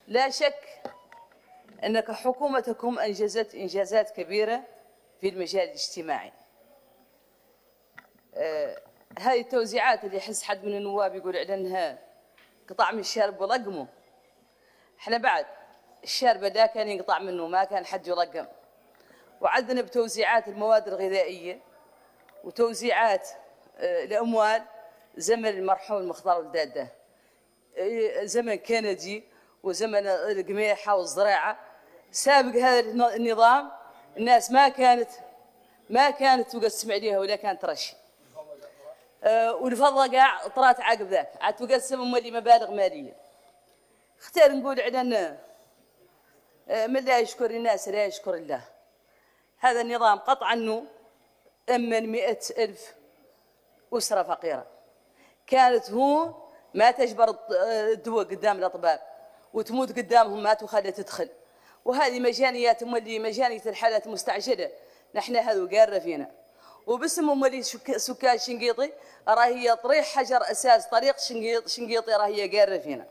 لا شك أن حكومتكم أنجزت إنجازات كبيرة في المجال الاجتماعي. هذه التوزيعات اللي يحس حد من النواب يقول على أنها قطع من الشارب ورقمه، احنا بعد الشارب ذا كان ينقطع منه، ما كان حد يرقم. وعدنا بتوزيعات المواد الغذائية وتوزيعات الأموال زمن المرحوم المختار الدادة، زمن كندي وزمن القميحة والزراعة. سابق هذا النظام الناس ما كانت تقسم عليها ولا كانت ترشي، والفضة قاع طرات عقب ذاك عاد تقسم مولي مبالغ مالية. اختار نقول على من لا يشكر الناس لا يشكر الله. هذا النظام قطعا أنه أمن 100,000 أسرة فقيرة، كانت هو ما تجبر الدواء قدام الأطباء وتموت قدامهم ما تخلي تدخل. وهذه مجانيات مولي مجانية الحالات المستعجلة نحن هذو قارة فينا. وباسم مولي سكان شنقيطي راهي طريح حجر أساس طريق شنقيطي راهي قارة فينا.